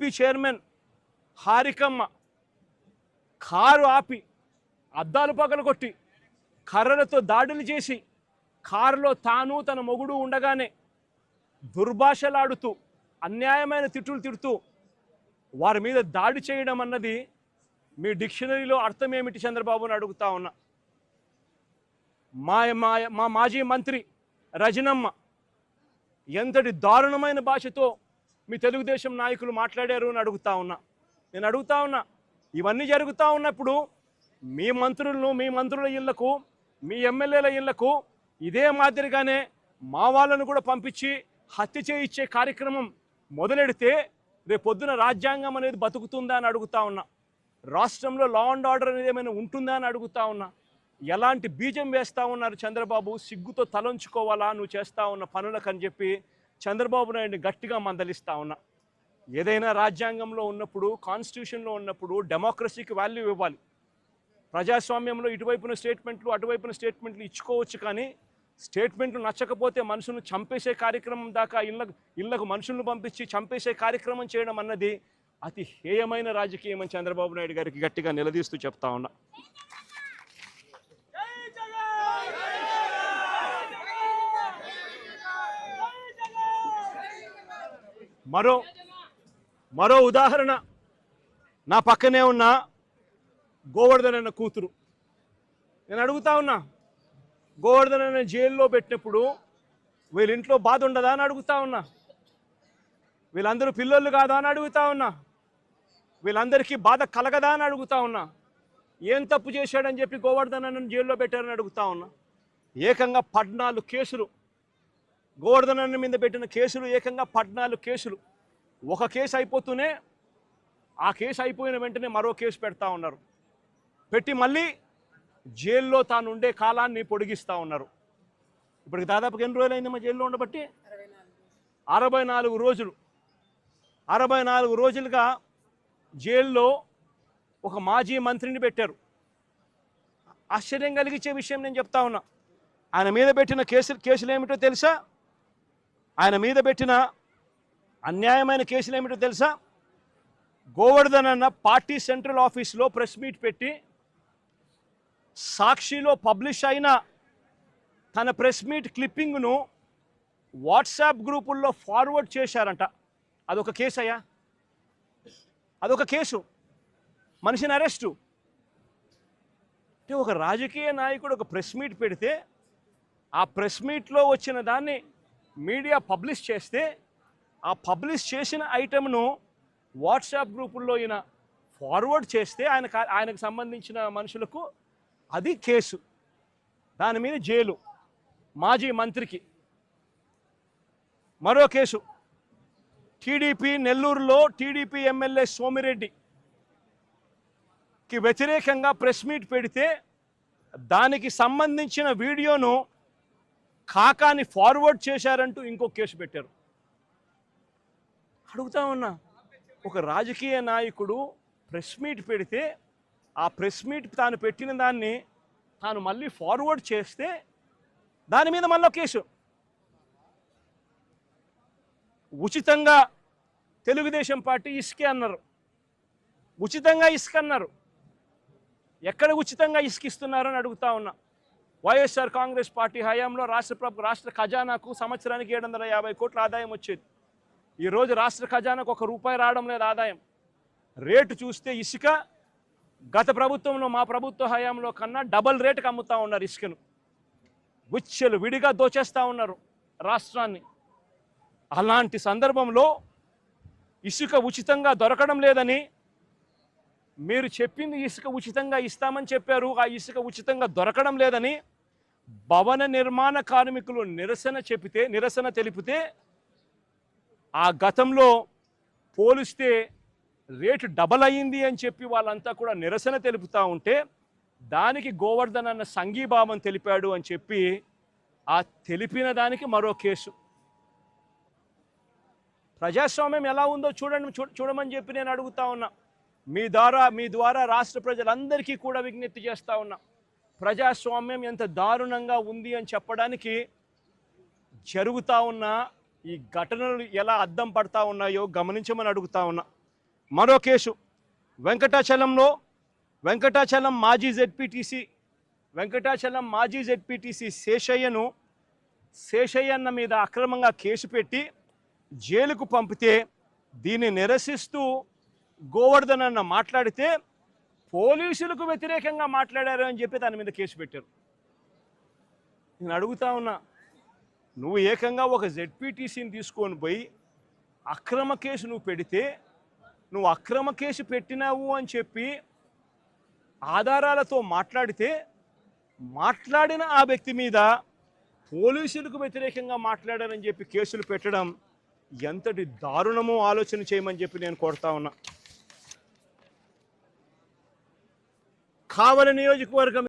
ZP chairman హారికమ్మ car ఆపి అద్దాలు పగలగొట్టి కర్రలతో దాడులు చేసి కారులో తాను తన మొగుడు ఉండగానే దుర్భాషలాడుతూ అన్యాయమైన తిట్టులు తిడుతూ వారి మీద దాడి చేయడం అన్నది మీ డిక్షనరీలో అర్థం ఏమిటి చంద్రబాబుని అడుగుతా ఉన్నా. మా మాజీ మంత్రి రజనమ్మ ఎంతటి దారుణమైన భాషతో మీ తెలుగుదేశం నాయకులు మాట్లాడారు అని అడుగుతా ఉన్నా. నేను అడుగుతా ఉన్నా, ఇవన్నీ జరుగుతూ ఉన్నప్పుడు మీ మంత్రుల ఇళ్లకు, మీ ఎమ్మెల్యేల ఇళ్లకు ఇదే మాదిరిగానే మా వాళ్ళను కూడా పంపించి హత్య చేయించే కార్యక్రమం మొదలెడితే రేపొద్దున రాజ్యాంగం అనేది బతుకుతుందా అని అడుగుతా ఉన్నా. రాష్ట్రంలో లా అండ్ ఆర్డర్ అనేది ఏమైనా ఉంటుందా అని అడుగుతా ఉన్నా. ఎలాంటి బీజం వేస్తూ ఉన్నారు చంద్రబాబు? సిగ్గుతో తలంచుకోవాలా నువ్వు చేస్తూ ఉన్న పనులకు అని చెప్పి చంద్రబాబు నాయుడిని గట్టిగా మందలిస్తూ ఉన్నా. ఏదైనా రాజ్యాంగంలో ఉన్నప్పుడు, కాన్స్టిట్యూషన్లో ఉన్నప్పుడు డెమోక్రసీకి వాల్యూ ఇవ్వాలి. ప్రజాస్వామ్యంలో ఇటువైపున స్టేట్మెంట్లు అటువైపున స్టేట్మెంట్లు ఇచ్చుకోవచ్చు, కానీ స్టేట్మెంట్లు నచ్చకపోతే మనుషులను చంపేసే కార్యక్రమం దాకా ఇళ్లకు మనుషులను పంపించి చంపేసే కార్యక్రమం చేయడం అన్నది అతి హేయమైన రాజకీయం అని చంద్రబాబు నాయుడు గారికి గట్టిగా నిలదీస్తూ చెప్తా ఉన్నా. మరో ఉదాహరణ, నా పక్కనే ఉన్న గోవర్ధన్ అన్న కూతురు. నేను అడుగుతా ఉన్నా, గోవర్ధన్ అన్న జైల్లో పెట్టినప్పుడు వీళ్ళ ఇంట్లో బాధ ఉండదా అని అడుగుతా ఉన్నా. వీళ్ళందరూ పిల్లలు కాదా అని అడుగుతా ఉన్నా. వీళ్ళందరికీ బాధ కలగదా అని అడుగుతా ఉన్నా. ఏం తప్పు చేశాడని చెప్పి గోవర్ధన్ అన్నను జైల్లో పెట్టారని అడుగుతా ఉన్నా. ఏకంగా 14 కేసులు, గోవర్ధన్ అన్న మీద పెట్టిన కేసులు ఏకంగా 14 కేసులు. ఒక కేసు అయిపోతూనే ఆ కేసు అయిపోయిన వెంటనే మరో కేసు పెడతా ఉన్నారు. పెట్టి మళ్ళీ జైల్లో తాను ఉండే కాలాన్ని పొడిగిస్తూ ఉన్నారు. ఇప్పటికి దాదాపుగా ఎన్ని రోజులు అయిందమ్మా జైల్లో ఉండబట్టి? 64 రోజులు. 64 రోజులుగా జైల్లో ఒక మాజీ మంత్రిని పెట్టారు. ఆశ్చర్యం కలిగించే విషయం నేను చెప్తా ఉన్నా. ఆయన మీద పెట్టిన కేసులు ఏమిటో తెలుసా? ఆయన మీద పెట్టిన అన్యాయమైన కేసులు ఏమిటో తెలుసా? గోవర్ధన్ అన్న పార్టీ సెంట్రల్ ఆఫీస్లో ప్రెస్ మీట్ పెట్టి సాక్షిలో పబ్లిష్ అయిన తన ప్రెస్ మీట్ క్లిప్పింగ్ను వాట్సాప్ గ్రూపుల్లో ఫార్వర్డ్ చేశారంట. అదొక కేసు అయ్యా, అదొక కేసు. మనిషిని అరెస్టు. అంటే ఒక రాజకీయ నాయకుడు ఒక ప్రెస్ మీట్ పెడితే ఆ ప్రెస్ మీట్లో వచ్చిన దాన్ని మీడియా పబ్లిష్ చేస్తే ఆ పబ్లిష్ చేసిన ఐటెంను వాట్సాప్ గ్రూపుల్లో ఈయన ఫార్వర్డ్ చేస్తే ఆయనకు సంబంధించిన మనుషులకు అది కేసు. దాని మీద జైలు. మాజీ మంత్రికి మరో కేసు. టీడీపీ నెల్లూరులో టీడీపీ ఎమ్మెల్యే సోమిరెడ్డికి వ్యతిరేకంగా ప్రెస్ మీట్ పెడితే దానికి సంబంధించిన వీడియోను కాకాని ఫార్వర్డ్ చేశారంటూ ఇంకో కేసు పెట్టారు. అడుగుతా ఉన్నా, ఒక రాజకీయ నాయకుడు ప్రెస్ మీట్ పెడితే ఆ ప్రెస్ మీట్ తాను పెట్టిన దాన్ని తాను మళ్ళీ ఫార్వర్డ్ చేస్తే దాని మీద మళ్ళీ కేసు. ఉచితంగా తెలుగుదేశం పార్టీ ఇసుకే అన్నారు. ఉచితంగా ఇసుక అన్నారు. ఎక్కడ ఉచితంగా ఇసుకిస్తున్నారని అడుగుతా ఉన్నా. వైఎస్ఆర్ కాంగ్రెస్ పార్టీ హయాంలో రాష్ట్ర ఖజానాకు సంవత్సరానికి 750 కోట్ల ఆదాయం వచ్చేది. ఈరోజు రాష్ట్ర ఖజానాకు ₹1 రావడం లేదు ఆదాయం. రేటు చూస్తే ఇసుక గత ప్రభుత్వంలో, మా ప్రభుత్వ హయాంలో కన్నా డబల్ రేటుకి అమ్ముతూ ఉన్నారు ఇసుకను. గుచ్చెలు విడిగా దోచేస్తూ ఉన్నారు రాష్ట్రాన్ని. అలాంటి సందర్భంలో ఇసుక ఉచితంగా దొరకడం లేదని, మీరు చెప్పింది ఇసుక ఉచితంగా ఇస్తామని చెప్పారు, ఆ ఇసుక ఉచితంగా దొరకడం లేదని భవన నిర్మాణ కార్మికులు నిరసన తెలిపితే ఆ గతంలో పోలిస్తే రేటు డబల్ అయ్యింది అని చెప్పి వాళ్ళంతా కూడా నిరసన తెలుపుతూ ఉంటే దానికి గోవర్ధన్ అన్న సంఘీభావం తెలిపాడు అని చెప్పి ఆ తెలిపిన దానికి మరో కేసు. ప్రజాస్వామ్యం ఎలా ఉందో చూడమని చెప్పి నేను అడుగుతా ఉన్నా. మీ ద్వారా రాష్ట్ర ప్రజలందరికీ కూడా విజ్ఞప్తి చేస్తూ ఉన్నా. ప్రజాస్వామ్యం ఎంత దారుణంగా ఉంది అని చెప్పడానికి జరుగుతూ ఉన్న ఈ ఘటనలు ఎలా అద్దం పడతా ఉన్నాయో గమనించమని అడుగుతా ఉన్నా. మరో కేసు వెంకటాచలం మాజీ జెడ్పీటీసీ శేషయ్యన్న మీద అక్రమంగా కేసు పెట్టి జైలుకు పంపితే దీన్ని నిరసిస్తూ గోవర్ధన్ అన్న మాట్లాడితే పోలీసులకు వ్యతిరేకంగా మాట్లాడారు అని చెప్పి దాని మీద కేసు పెట్టారు. నేను అడుగుతా ఉన్నా, నువ్వు ఏకంగా ఒక జెడ్పీటీసీని తీసుకొని పోయి అక్రమ కేసు నువ్వు పెడితే, నువ్వు అక్రమ కేసు పెట్టినావు అని చెప్పి ఆధారాలతో మాట్లాడిన ఆ వ్యక్తి మీద పోలీసులకు వ్యతిరేకంగా మాట్లాడారని చెప్పి కేసులు పెట్టడం ఎంతటి దారుణమో ఆలోచన చేయమని చెప్పి నేను కోరుతా ఉన్నా. కావలి నియోజకవర్గం